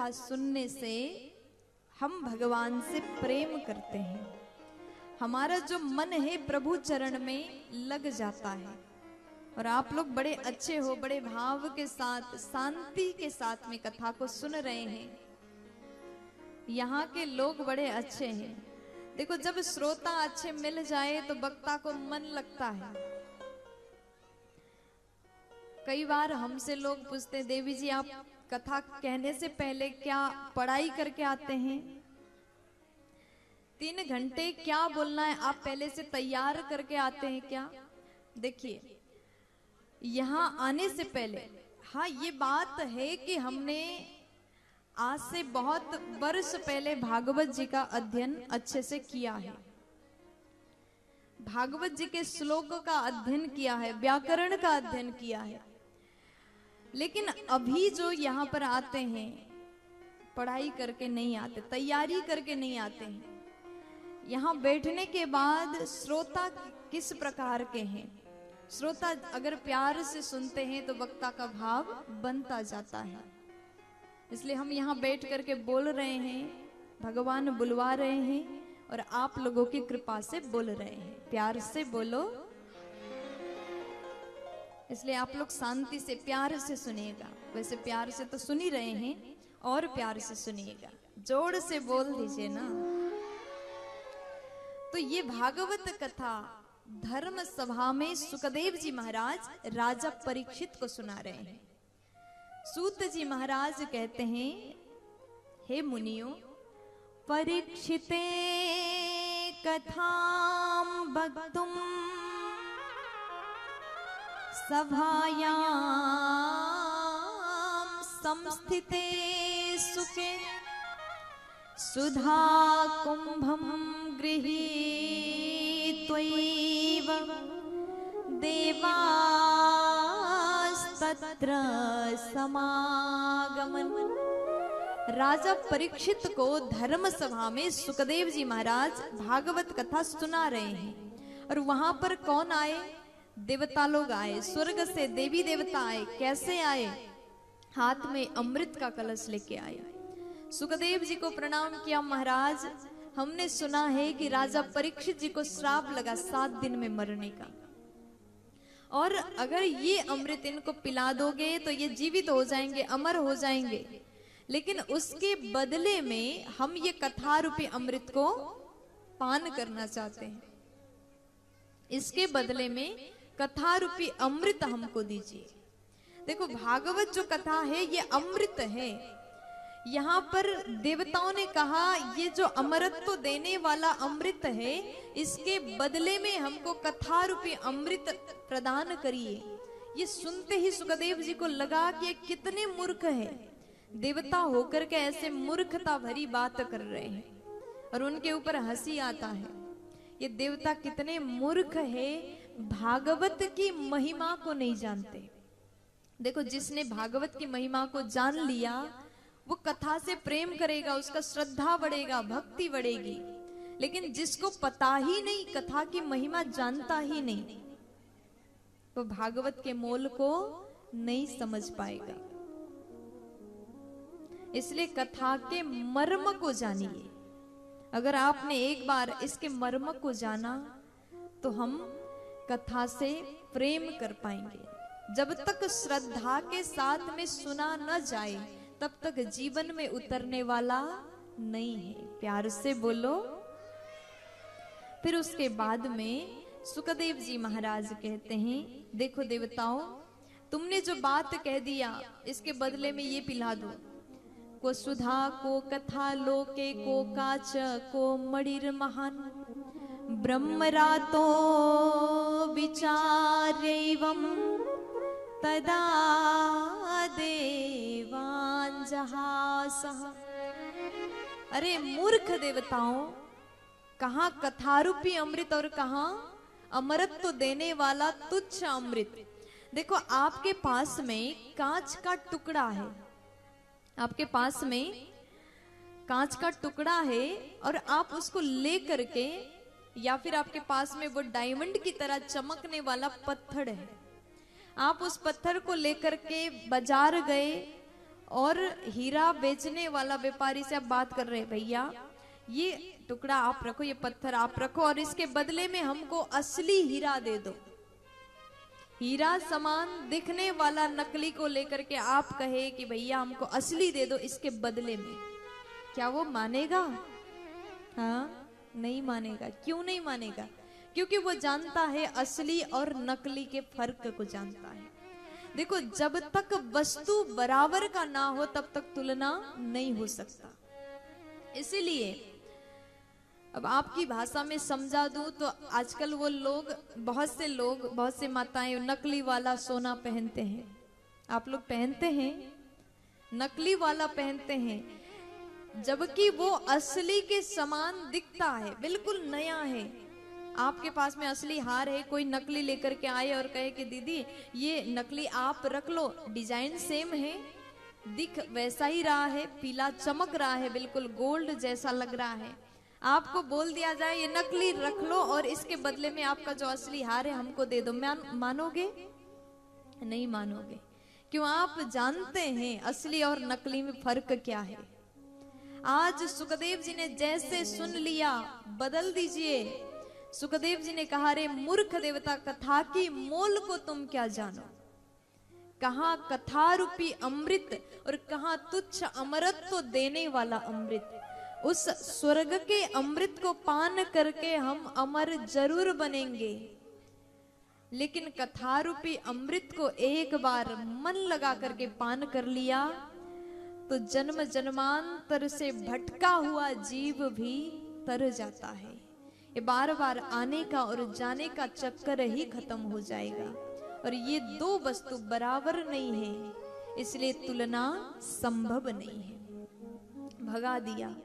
कथा सुनने से हम भगवान से प्रेम करते हैं, हमारा जो मन है प्रभु चरण में लग जाता है। और आप लोग बड़े अच्छे हो, बड़े भाव के साथ शांति के साथ में कथा को सुन रहे हैं। यहाँ के लोग बड़े अच्छे हैं। देखो, जब श्रोता अच्छे मिल जाए तो वक्ता को मन लगता है। कई बार हमसे लोग पूछते, देवी जी आप कथा कहने से पहले क्या पढ़ाई करके आते हैं? 3 घंटे क्या बोलना है आप पहले से तैयार करके आते हैं क्या? देखिए, यहाँ आने से पहले, हाँ ये बात है कि हमने आज से बहुत वर्ष पहले भागवत जी का अध्ययन अच्छे से किया है, भागवत जी के श्लोकों का अध्ययन किया है, व्याकरण का अध्ययन किया है। लेकिन अभी जो यहाँ पर आते हैं पढ़ाई करके नहीं आते, तैयारी करके नहीं आते हैं। यहाँ बैठने के बाद श्रोता किस प्रकार के हैं, श्रोता अगर प्यार से सुनते हैं तो वक्ता का भाव बनता जाता है। इसलिए हम यहाँ बैठ करके बोल रहे हैं, भगवान बुलवा रहे हैं और आप लोगों की कृपा से बोल रहे हैं। प्यार से बोलो, इसलिए आप लोग शांति से प्यार से सुनिएगा। वैसे प्यार से तो सुन ही रहे हैं, और प्यार से सुनिएगा, जोर से बोल दीजिए ना। तो ये भागवत कथा धर्म सभा में सुखदेव जी महाराज राजा परीक्षित को सुना रहे हैं। सूत जी महाराज कहते हैं, हे मुनियों, परीक्षिते कथाम वक्तुम सभायां संस्थिते सुखे सुधा कुंभम गृहीत्वैव देवास्तत्र समागमन। राजा परीक्षित को धर्म सभा में सुखदेव जी महाराज भागवत कथा सुना रहे हैं। और वहां पर कौन आए? देवता लोग आए, स्वर्ग से देवी देवता आए। कैसे आए? हाथ में अमृत का कलश लेके आए। सुखदेव जी को प्रणाम किया, महाराज हमने सुना है कि राजा परीक्षित जी को श्राप लगा 7 दिन में मरने का, और अगर ये अमृत इनको पिला दोगे तो ये जीवित हो जाएंगे, अमर हो जाएंगे। लेकिन उसके बदले में हम ये कथा रूपी अमृत को पान करना चाहते हैं। इसके बदले में कथा रूपी अमृत हमको दीजिए। देखो, भागवत जो कथा है ये अमृत है। यहाँ पर देवताओं ने कहा ये जो अमरत्व देने वाला अमृत है, इसके बदले में हमको कथा रूपी अमृत प्रदान करिए। ये सुनते ही सुखदेव जी को लगा कि ये कितने मूर्ख है, देवता होकर के ऐसे मूर्खता भरी बात कर रहे हैं। और उनके ऊपर हंसी आता है, ये देवता कितने मूर्ख है, भागवत की महिमा को नहीं जानते। देखो, जिसने भागवत की महिमा को जान लिया वो कथा से प्रेम करेगा, उसका श्रद्धा बढ़ेगा, भक्ति बढ़ेगी। लेकिन जिसको पता ही नहीं, कथा की महिमा जानता ही नहीं, वो भागवत के मोल को नहीं समझ पाएगा। इसलिए कथा के मर्म को जानिए। अगर आपने एक बार इसके मर्म को जाना तो हम कथा से प्रेम कर पाएंगे। जब तक श्रद्धा के साथ में सुना न जाए तब तक जीवन में उतरने वाला नहीं है। प्यार से बोलो। फिर उसके बाद में सुखदेव जी महाराज कहते हैं, देखो देवताओं, तुमने जो बात कह दिया इसके बदले में ये पिला दो। को सुधा को कथा लोके को काच को मणिर महान ब्रह्मरातो विचार्यैवं तदा देवान जहासः। अरे मूर्ख देवताओं, कहाँ कथारूपी अमृत और कहाँ अमरत्व देने वाला तुच्छ अमृत। देखो, आपके पास में कांच का टुकड़ा है, आपके पास में कांच का टुकड़ा है और आप उसको ले करके, या फिर आपके पास में वो डायमंड की तरह चमकने वाला पत्थर है, आप उस पत्थर को लेकर के बाजार गए और हीरा बेचने वाला व्यापारी से अब बात कर रहे, भैया ये टुकड़ा आप रखो, ये पत्थर आप रखो, और इसके बदले में हमको असली हीरा दे दो। हीरा समान दिखने वाला नकली को लेकर के आप कहे कि भैया हमको असली दे दो इसके बदले में, क्या वो मानेगा? हाँ, नहीं मानेगा। क्यों नहीं मानेगा? क्योंकि वो जानता है असली और नकली के फर्क को जानता है। देखो, जब तक वस्तु बराबर का ना हो तब तक तुलना नहीं हो सकता। इसीलिए अब आपकी भाषा में समझा दूं तो आजकल वो लोग, बहुत से माताएं नकली वाला सोना पहनते हैं। आप लोग पहनते हैं? नकली वाला पहनते हैं, जबकि वो असली के समान दिखता है, बिल्कुल नया है। आपके पास में असली हार है, कोई नकली लेकर के आए और कहे कि दीदी ये नकली आप रख लो, डिजाइन सेम है, दिख वैसा ही रहा है, पीला चमक रहा है, बिल्कुल गोल्ड जैसा लग रहा है, आपको बोल दिया जाए ये नकली रख लो और इसके बदले में आपका जो असली हार है हमको दे दो, मानोगे? नहीं मानोगे। क्यों? आप जानते हैं असली और नकली में फर्क क्या है। आज सुखदेव जी ने जैसे सुन लिया, बदल दीजिए। सुखदेव जी ने कहा, रे मूर्ख देवता, कथा की मोल को तुम क्या जानो। कहाँ कथा रूपी अमृत और कहाँ तुच्छ अमरत्व देने वाला अमृत। उस स्वर्ग के अमृत को पान करके हम अमर जरूर बनेंगे, लेकिन कथा रूपी अमृत को एक बार मन लगा करके पान कर लिया तो जन्म जन्मांतर से भटका हुआ जीव भी तर जाता है। ये बार बार आने का और जाने का चक्कर ही खत्म हो जाएगा। और ये दो वस्तु बराबर नहीं है, इसलिए तुलना संभव नहीं है। भगा दिया।